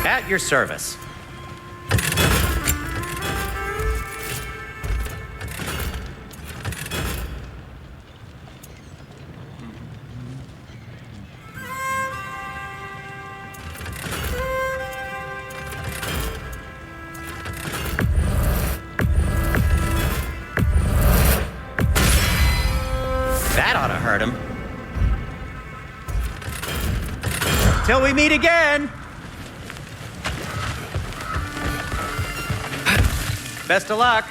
At your service. That ought to hurt him. Till we meet again! Best of luck.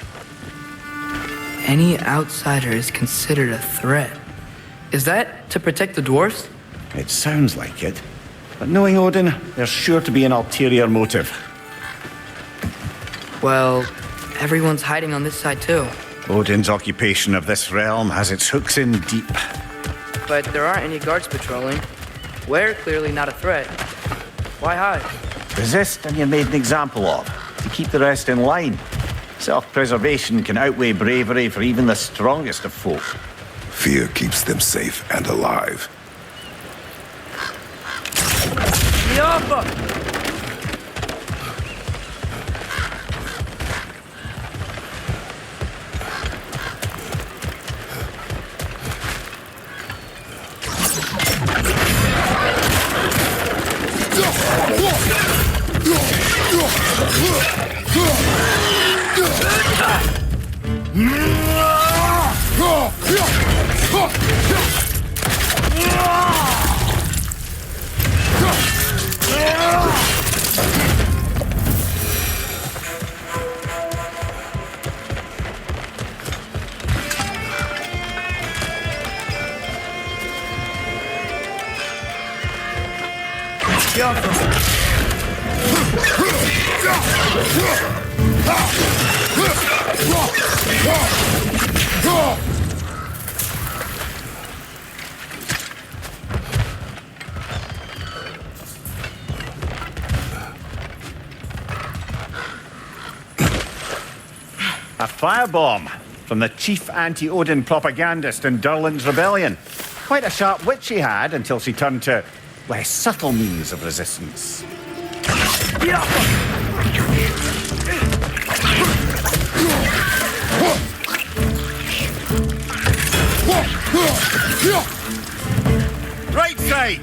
Any outsider is considered a threat. Is that to protect the dwarves? It sounds like it. But knowing Odin, there's sure to be an ulterior motive. Well, everyone's hiding on this side too. Odin's occupation of this realm has its hooks in deep. But there aren't any guards patrolling. We're clearly not a threat. Why hide? Resist and you're made an example of, to keep the rest in line. Self-preservation can outweigh bravery for even the strongest of folk. Fear keeps them safe and alive. Yoppa! A firebomb from the chief anti-Odin propagandist in Durlin's rebellion. Quite a sharp wit she had until she turned to less subtle means of resistance. Right side!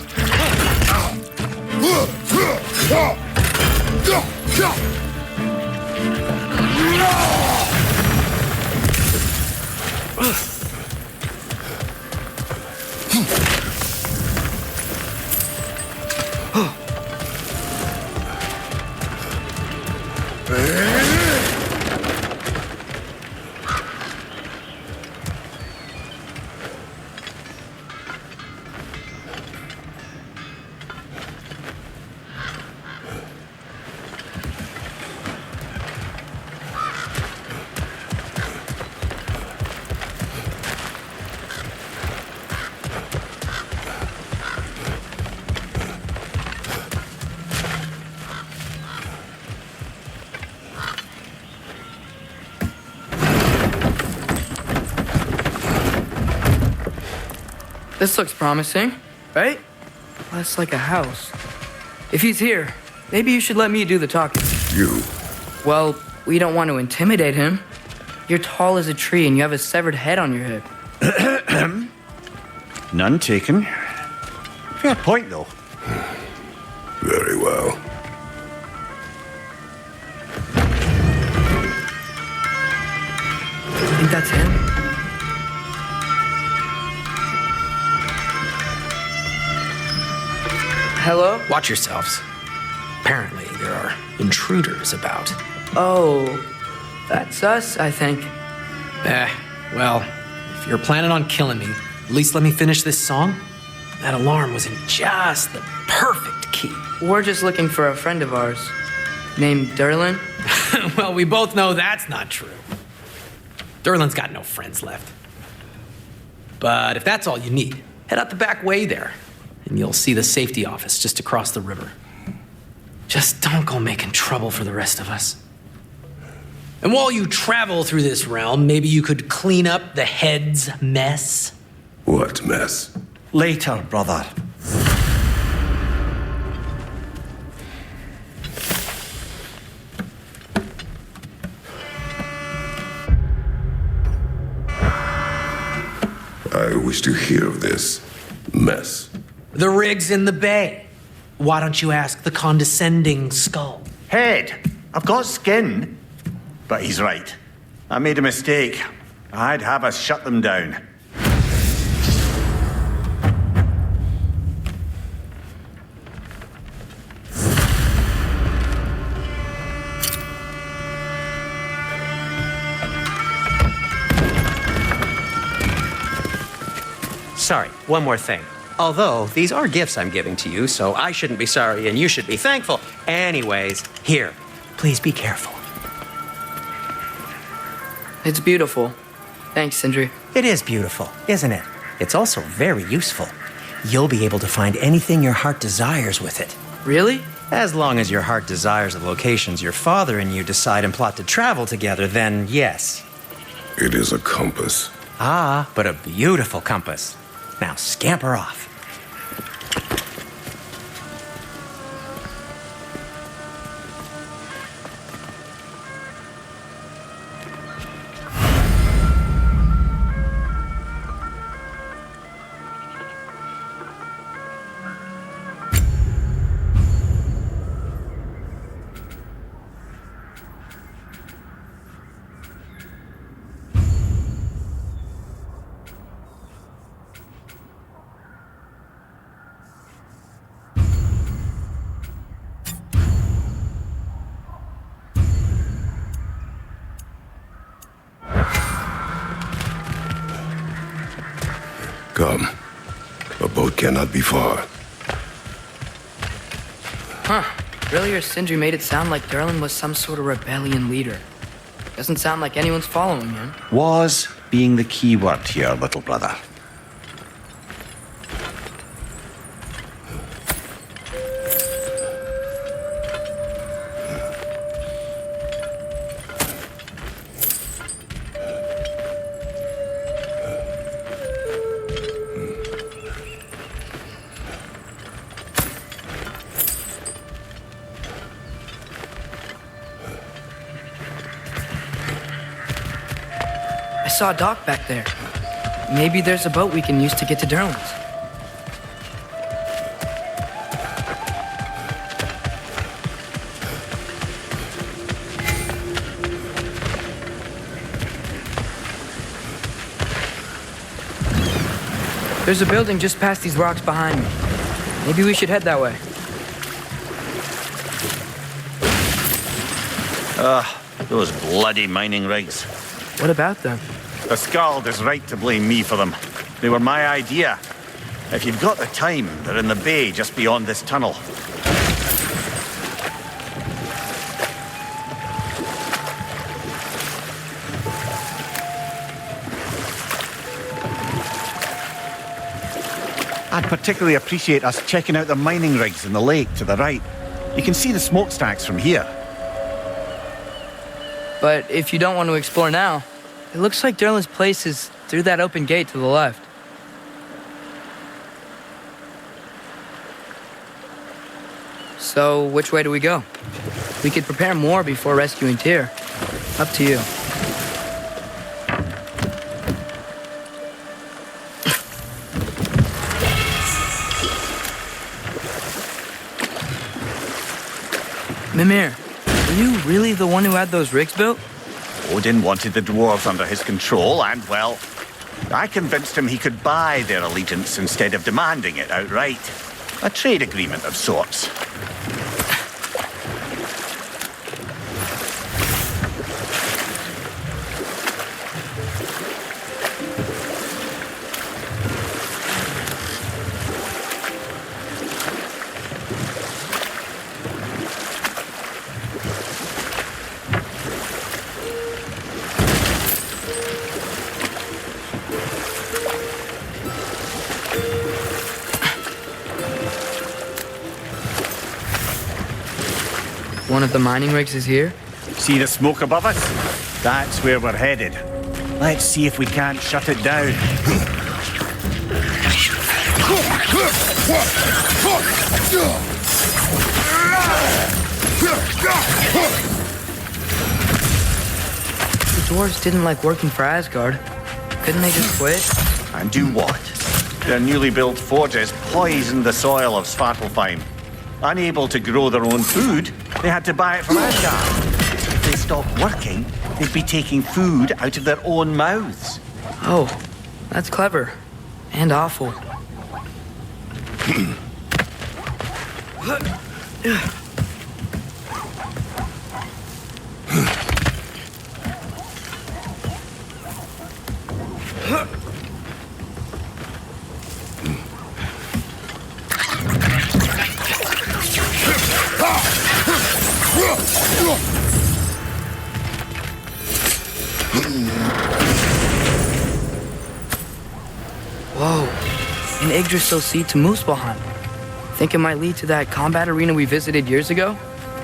This looks promising, right? Less like a house. If he's here, maybe you should let me do the talking. You. Well, we don't want to intimidate him. You're tall as a tree and you have a severed head on your head. None taken. Fair point, though. Very well. I think that's him. Hello? Watch yourselves. Apparently, there are intruders about. Oh, that's us, I think. Well, if you're planning on killing me, at least let me finish this song. That alarm was in just the perfect key. We're just looking for a friend of ours named Durlin. Well, we both know that's not true. Durlin's got no friends left. But if that's all you need, head out the back way there, and you'll see the safety office just across the river. Just don't go making trouble for the rest of us. And while you travel through this realm, maybe you could clean up the head's mess. What mess? Later, brother. I wish to hear of this mess. The rig's in the bay. Why don't you ask the condescending skull? Head, I've got skin. But he's right. I made a mistake. I'd have us shut them down. Sorry, one more thing. Although, these are gifts I'm giving to you, so I shouldn't be sorry and you should be thankful. Anyways, here, please be careful. It's beautiful. Thanks, Sindri. It is beautiful, isn't it? It's also very useful. You'll be able to find anything your heart desires with it. Really? As long as your heart desires the locations your father and you decide and plot to travel together, then yes. It is a compass. Ah, but a beautiful compass. Now scamper off. Come. A boat cannot be far. Huh. Earlier, Sindri made it sound like Durlin was some sort of rebellion leader. Doesn't sound like anyone's following him. Was being the key word here, little brother. I saw a dock back there. Maybe there's a boat we can use to get to Durlin's. There's a building just past these rocks behind me. Maybe we should head that way. Those bloody mining rigs. What about them? The Skald is right to blame me for them. They were my idea. If you've got the time, they're in the bay just beyond this tunnel. I'd particularly appreciate us checking out the mining rigs in the lake to the right. You can see the smokestacks from here. But if you don't want to explore now, it looks like Durlin's place is through that open gate to the left. So, which way do we go? We could prepare more before rescuing Tyr. Up to you. Mimir, are you really the one who had those rigs built? Odin wanted the dwarves under his control, and, well, I convinced him he could buy their allegiance instead of demanding it outright. A trade agreement of sorts. One of the mining rigs is here? See the smoke above us? That's where we're headed. Let's see if we can't shut it down. The dwarves didn't like working for Asgard. Couldn't they just quit? And do what? Their newly built forges poisoned the soil of Svartalfheim. Unable to grow their own food, they had to buy it from Asgard. If they stopped working, they'd be taking food out of their own mouths. Oh, that's clever. And awful. Whoa, an Yggdrasil seed to Muspelheim. Think it might lead to that combat arena we visited years ago?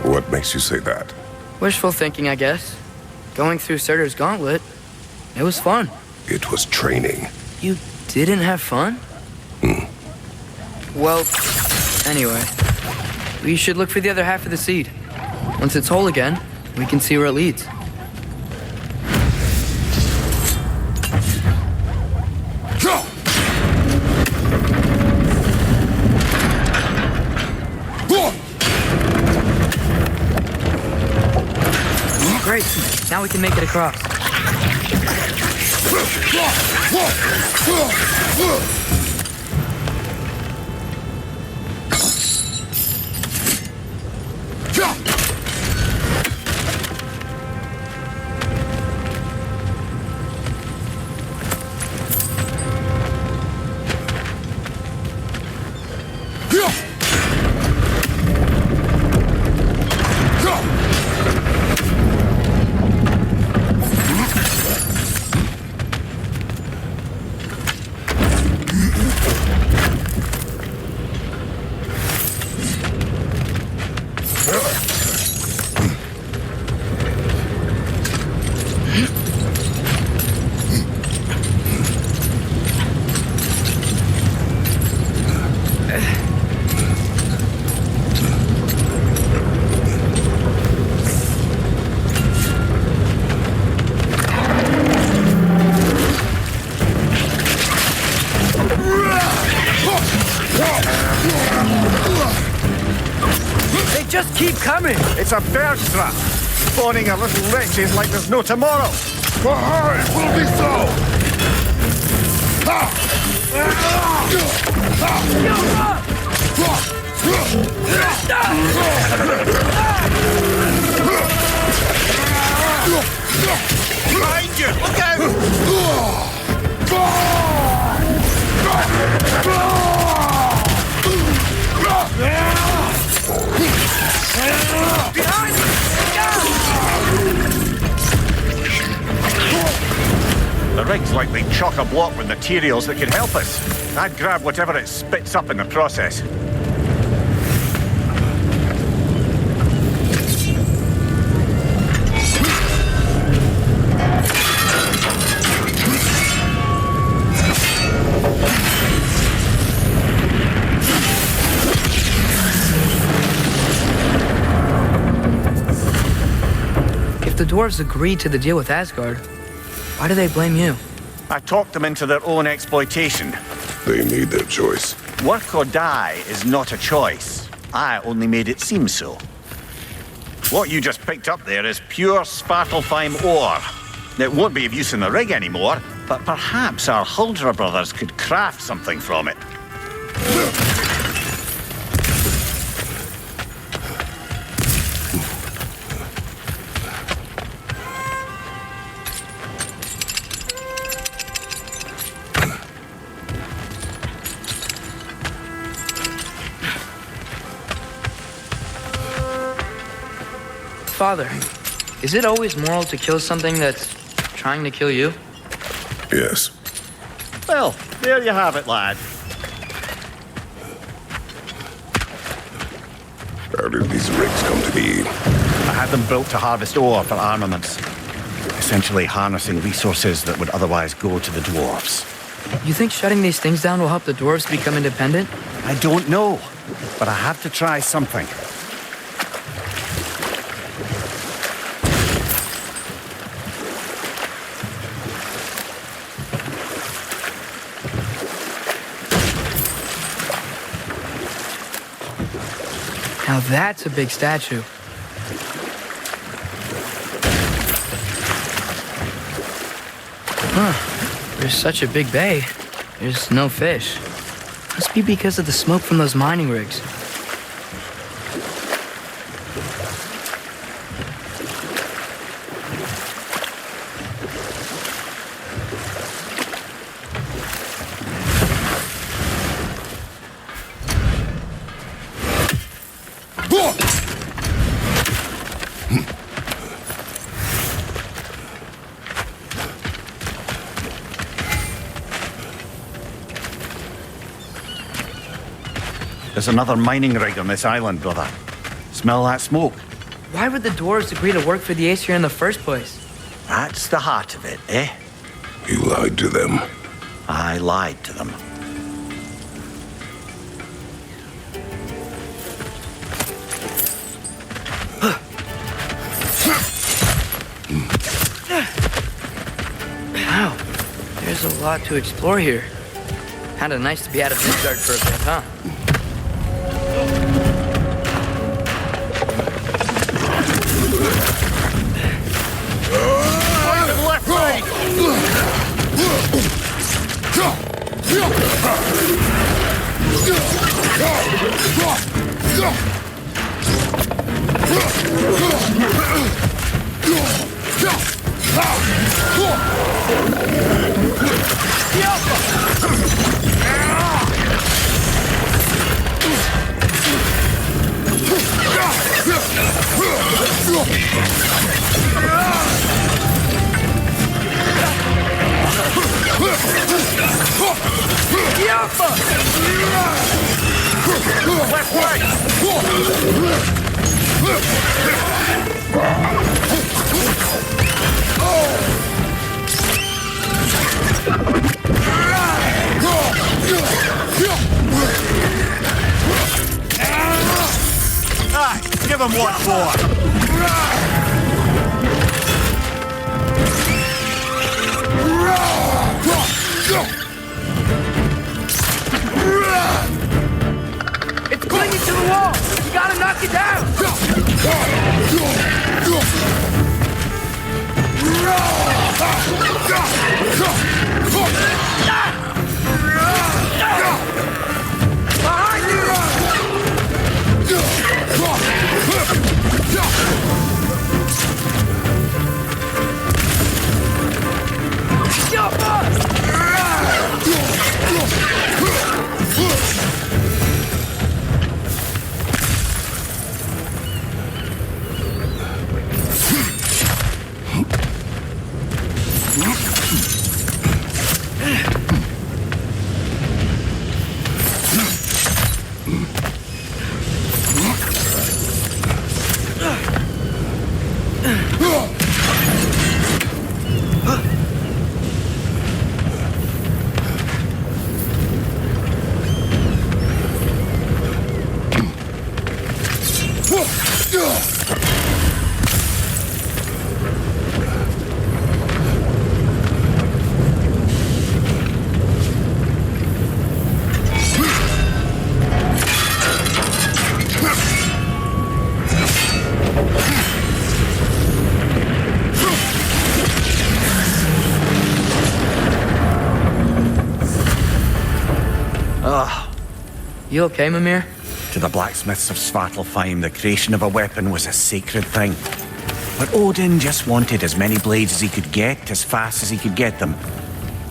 What makes you say that? Wishful thinking, I guess. Going through Surtur's gauntlet, it was fun. It was training. You didn't have fun? Well, anyway, we should look for the other half of the seed. Once it's whole again, we can see where it leads. Great, now we can make it across. They just keep coming! It's a bear trap, spawning a little wretches like there's no tomorrow. It will be so! Behind you! Look out! Behind me! The rig's likely chock-a-block with materials that could help us. I'd grab whatever it spits up in the process. If the dwarves agreed to the deal with Asgard, why do they blame you? I talked them into their own exploitation. They made their choice. Work or die is not a choice. I only made it seem so. What you just picked up there is pure Svartalfheim ore. It won't be of use in the rig anymore, but perhaps our Huldra brothers could craft something from it. Father, is it always moral to kill something that's trying to kill you? Yes. Well, there you have it, lad. How did these rigs come to be? I had them built to harvest ore for armaments. Essentially harnessing resources that would otherwise go to the dwarves. You think shutting these things down will help the dwarves become independent? I don't know, but I have to try something. Now that's a big statue. Huh. There's such a big bay. There's no fish. Must be because of the smoke from those mining rigs. There's another mining rig on this island, brother. Smell that smoke? Why would the dwarves agree to work for the Ace here in the first place? That's the heart of it, eh? You lied to them. I lied to them. Wow, there's a lot to explore here. Kinda nice to be out of Midgard for a bit, huh? Left side! Left give him what for! It's clinging to the wall! You gotta knock it down! Behind You okay, Mimir? To the blacksmiths of Svartalfheim, the creation of a weapon was a sacred thing. But Odin just wanted as many blades as he could get, as fast as he could get them.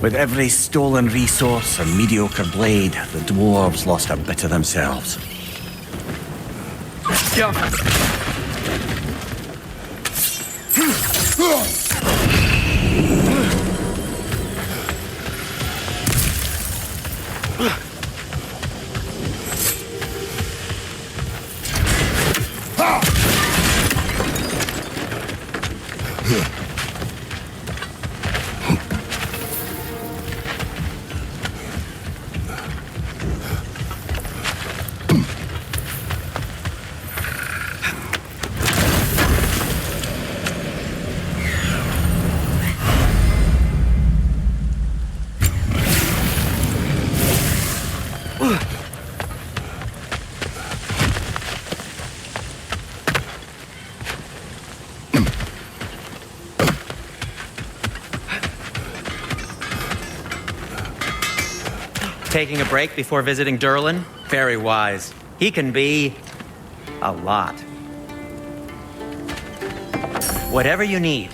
With every stolen resource and mediocre blade, the dwarves lost a bit of themselves. Taking a break before visiting Durlin? Very wise. He can be a lot. Whatever you need.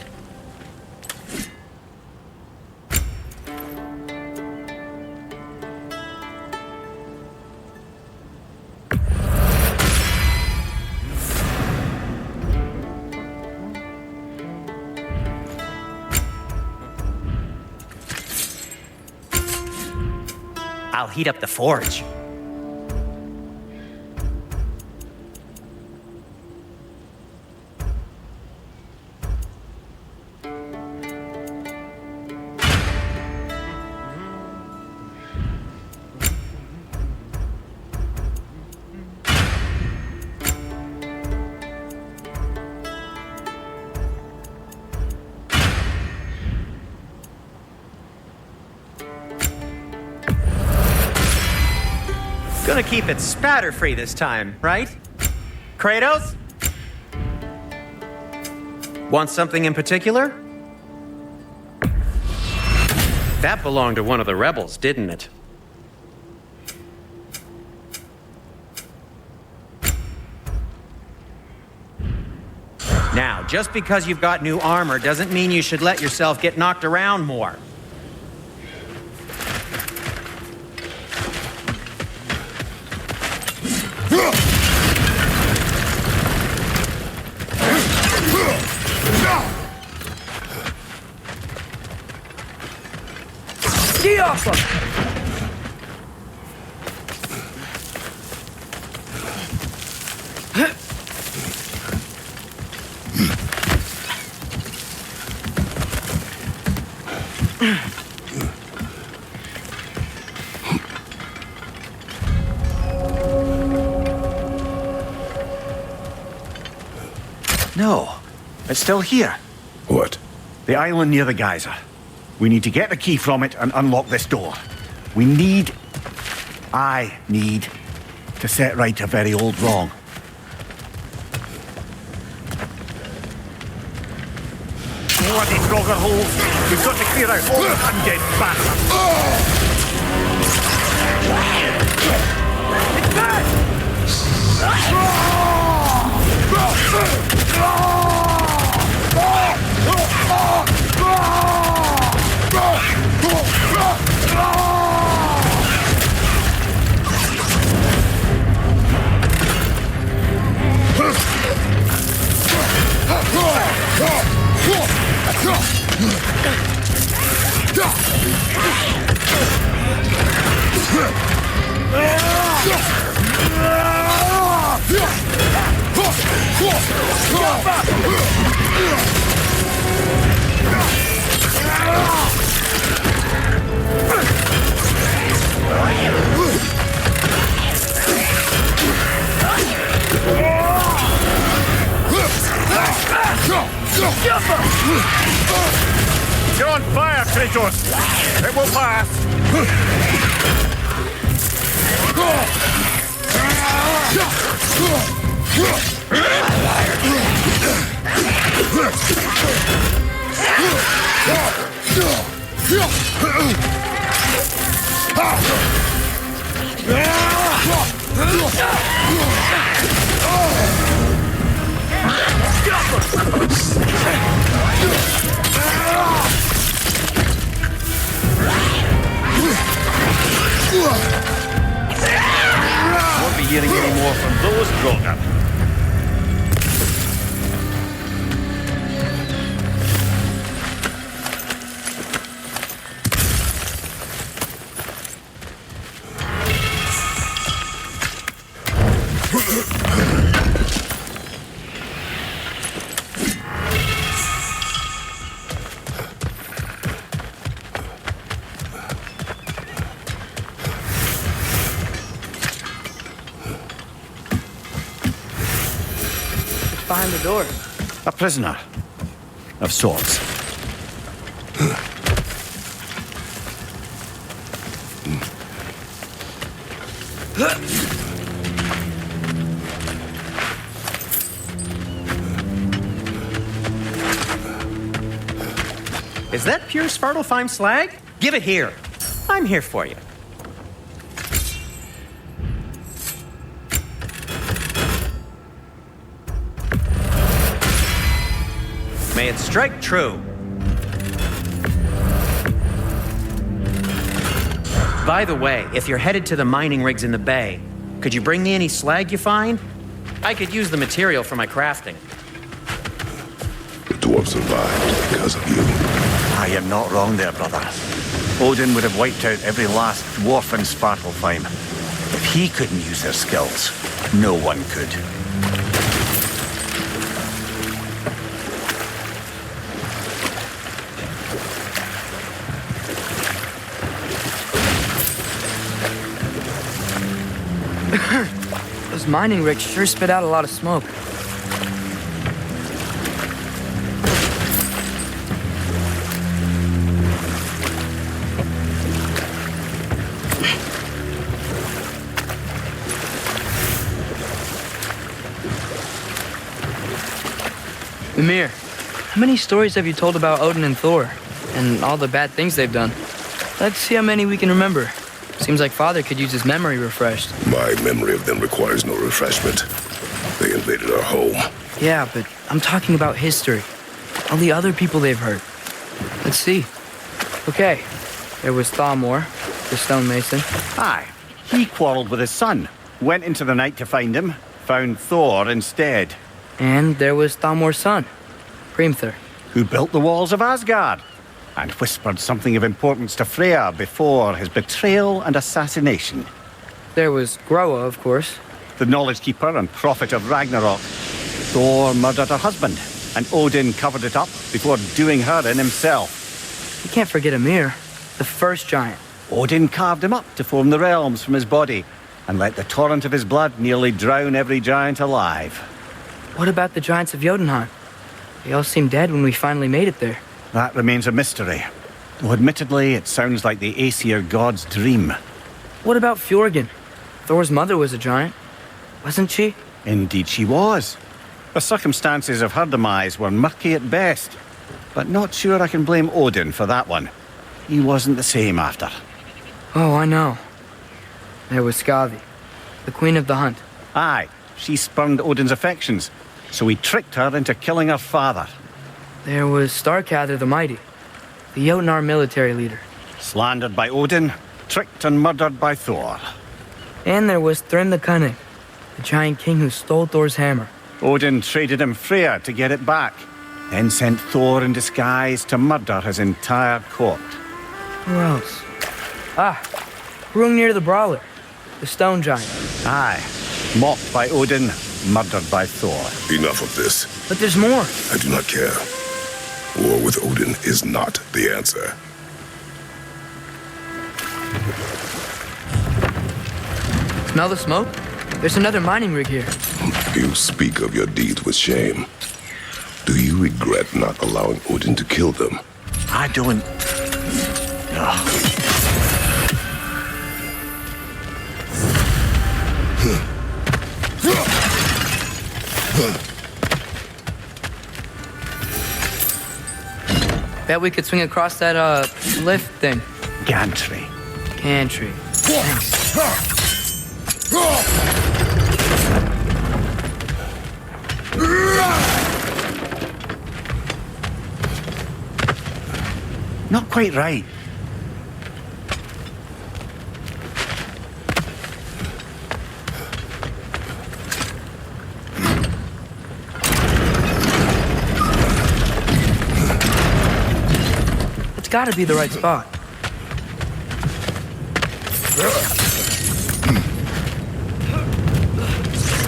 I'll heat up the forge. Gonna keep it spatter-free this time, right? Kratos? Want something in particular? That belonged to one of the rebels, didn't it? Now, just because you've got new armor doesn't mean you should let yourself get knocked around more. No, it's still here. What? The island near the geyser. We need to get the key from it and unlock this door. I need to set right a very old wrong. Bloody Frogger holes! We've got to clear out all the undead bastards! It's back! You're on fire, Kratos! It will pass! Won't be hearing any more from those Grogan. Behind the door. A prisoner of sorts. Is that pure Svartalfheim slag? Give it here. I'm here for you. May it strike true. By the way, if you're headed to the mining rigs in the bay, could you bring me any slag you find? I could use the material for my crafting. The dwarf survived because of you. Ah, you're not wrong there, brother. Odin would have wiped out every last dwarf in Svartalfheim. If he couldn't use their skills, no one could. Those mining rigs sure spit out a lot of smoke. Mimir, how many stories have you told about Odin and Thor? And all the bad things they've done? Let's see how many we can remember. Seems like Father could use his memory refreshed. My memory of them requires no refreshment. They invaded our home. Yeah, but I'm talking about history. All the other people they've hurt. Let's see. Okay, there was Thalmor, the stonemason. Aye, he quarreled with his son, went into the night to find him, found Thor instead. And there was Thalmor's son, Hrimthur. Who built the walls of Asgard and whispered something of importance to Freya before his betrayal and assassination. There was Groa, of course. The knowledge keeper and prophet of Ragnarok. Thor murdered her husband, and Odin covered it up before doing her in himself. You can't forget Ymir, the first giant. Odin carved him up to form the realms from his body, and let the torrent of his blood nearly drown every giant alive. What about the giants of Jotunheim? They all seemed dead when we finally made it there. That remains a mystery. Though admittedly, it sounds like the Aesir god's dream. What about Fjorgyn? Thor's mother was a giant, wasn't she? Indeed she was. The circumstances of her demise were murky at best. But not sure I can blame Odin for that one. He wasn't the same after. Oh, I know. There was Skavi, the queen of the hunt. Aye, she spurned Odin's affections, so he tricked her into killing her father. There was Starkather the Mighty, the Jotnar military leader. Slandered by Odin, tricked and murdered by Thor. And there was Thrym the Cunning, the giant king who stole Thor's hammer. Odin traded him Freya to get it back, then sent Thor in disguise to murder his entire court. Who else? Ah, Hrungnir the Brawler, the stone giant. Aye, mocked by Odin, murdered by Thor. Enough of this. But there's more. I do not care. War with Odin is not the answer. Smell the smoke? There's another mining rig here. You speak of your deeds with shame. Do you regret not allowing Odin to kill them? I don't... Ugh. Bet we could swing across that, lift thing. Gantry. Gantry. Thanks. Not quite right. It's gotta be the right spot.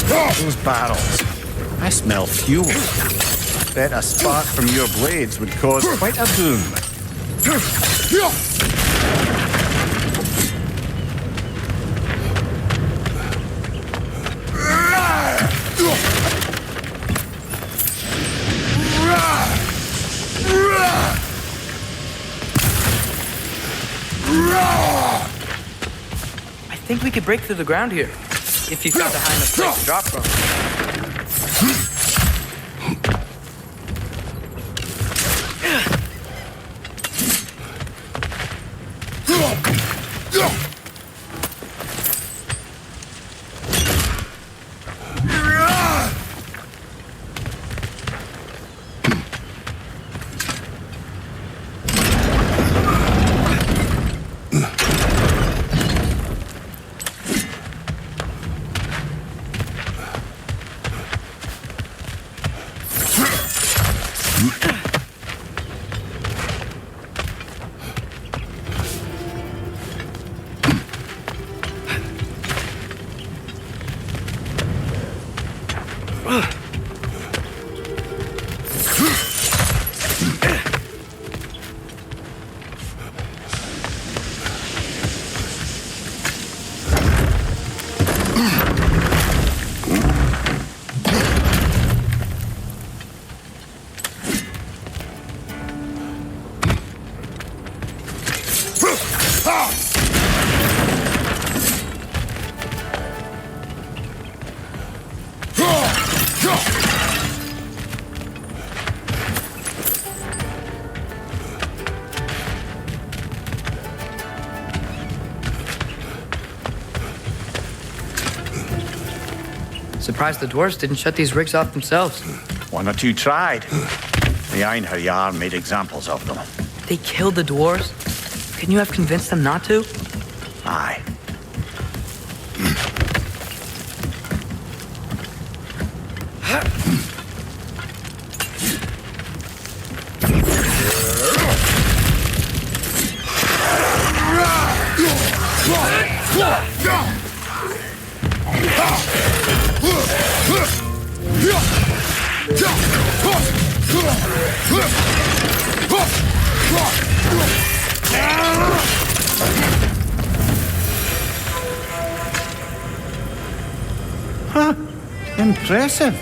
Those barrels. I smell fuel. Bet a spark from your blades would cause quite a boom. I think we could break through the ground here, if you found a high enough place to drop from. Surprised the dwarves didn't shut these rigs off themselves. One or two tried. The Einherjar made examples of them. They killed the dwarves? Couldn't you have convinced them not to? Aye. Huh. Impressive.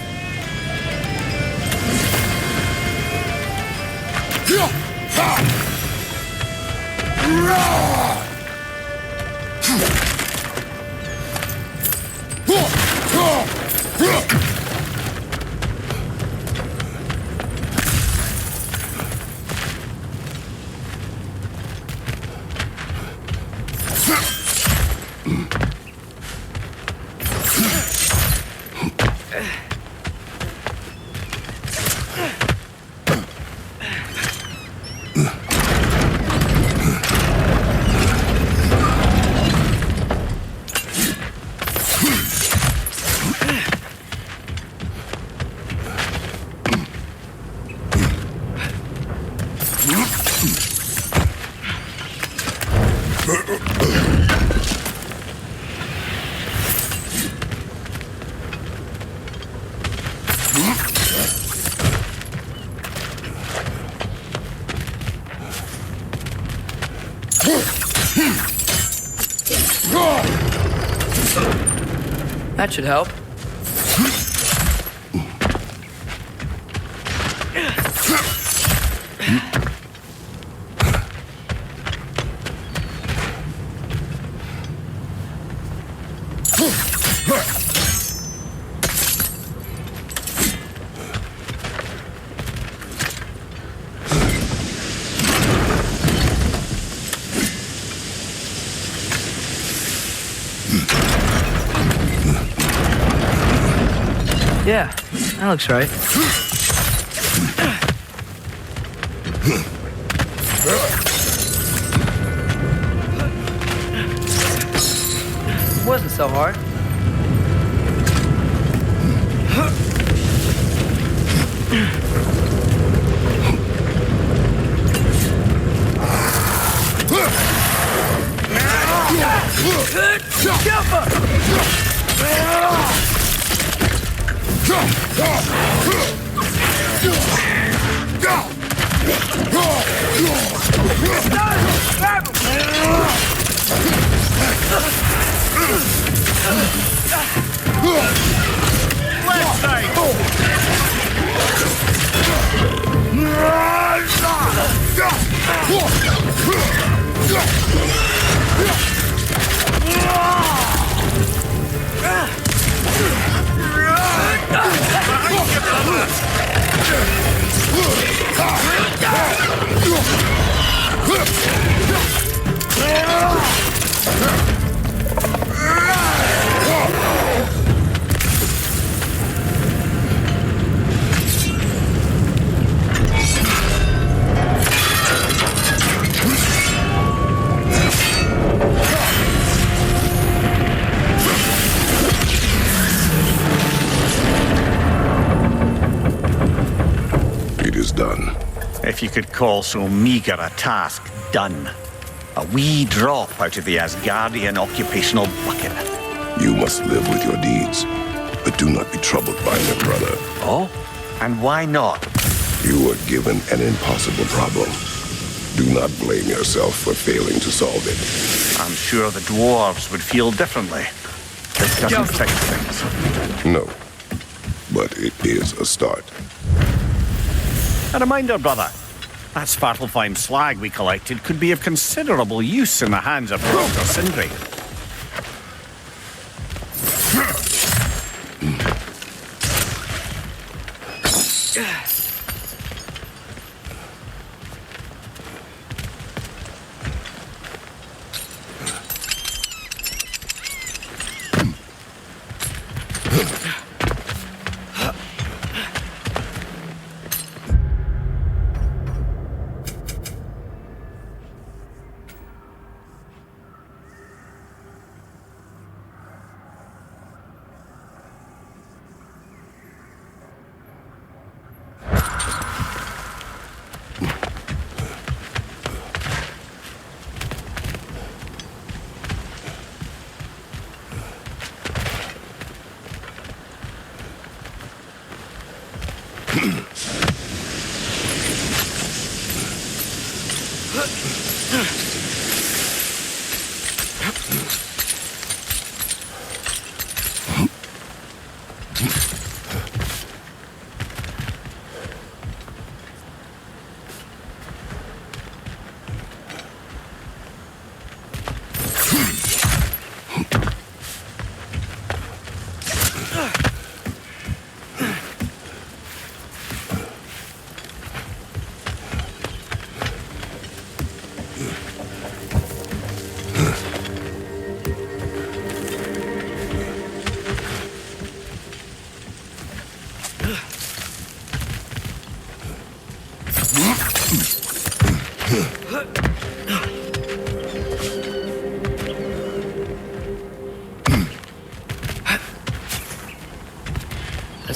That should help. Yeah, that looks right. It wasn't so hard. Done. If you could call so meager a task done. A wee drop out of the Asgardian occupational bucket. You must live with your deeds, but do not be troubled by them, brother. Oh? And why not? You were given an impossible problem. Do not blame yourself for failing to solve it. I'm sure the dwarves would feel differently. This doesn't fix things. No, but it is a start. A reminder, brother. That Svartalfheim slag we collected could be of considerable use in the hands of Dr. Sindri.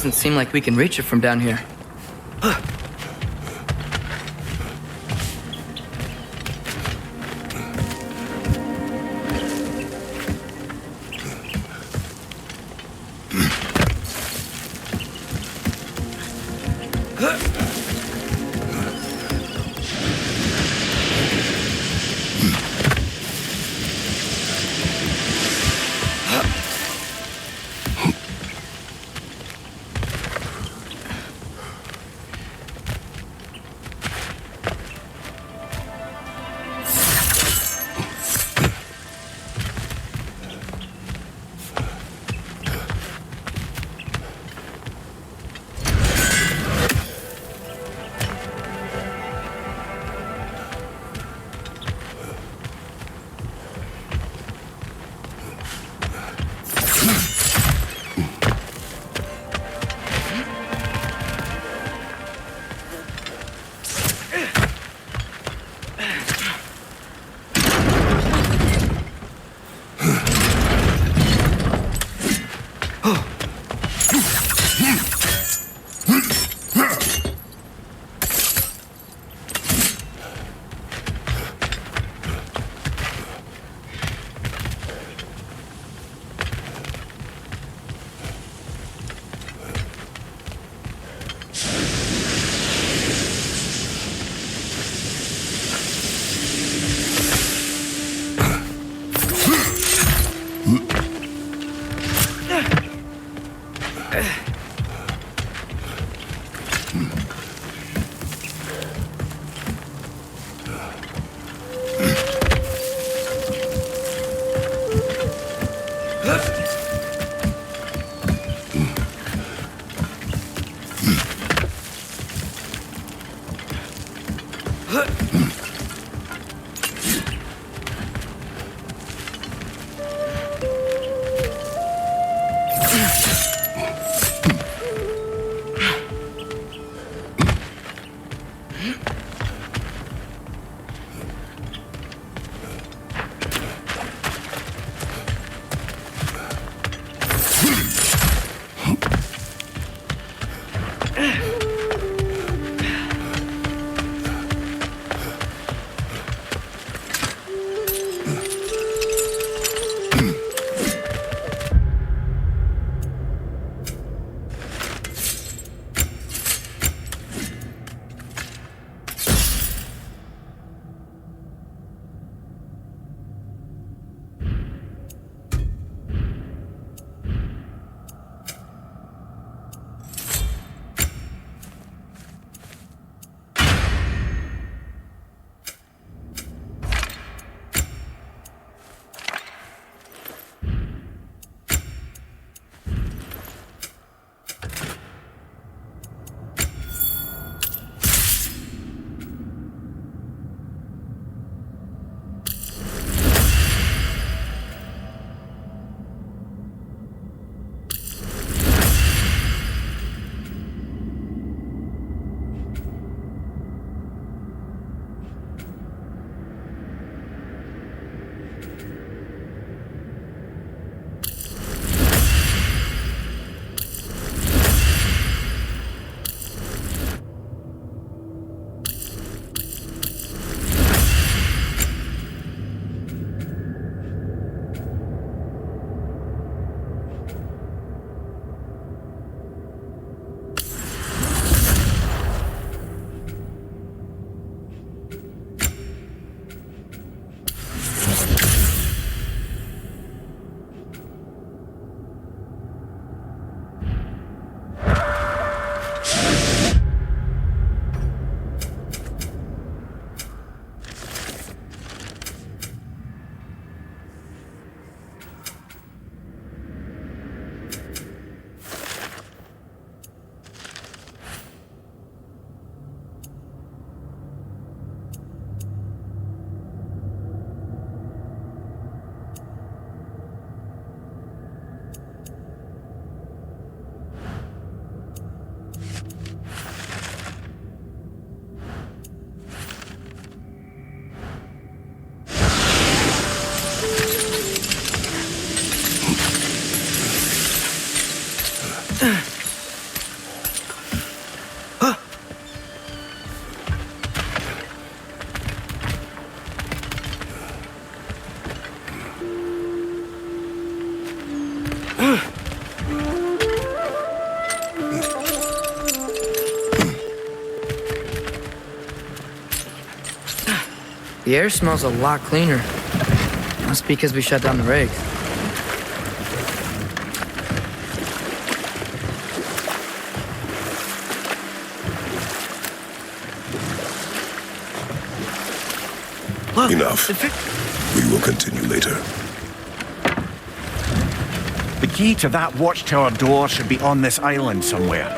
doesn't seem like we can reach it from down here. The air smells a lot cleaner. Must be because we shut down the rig. Look, Enough. We will continue later. The key to that watchtower door should be on this island somewhere.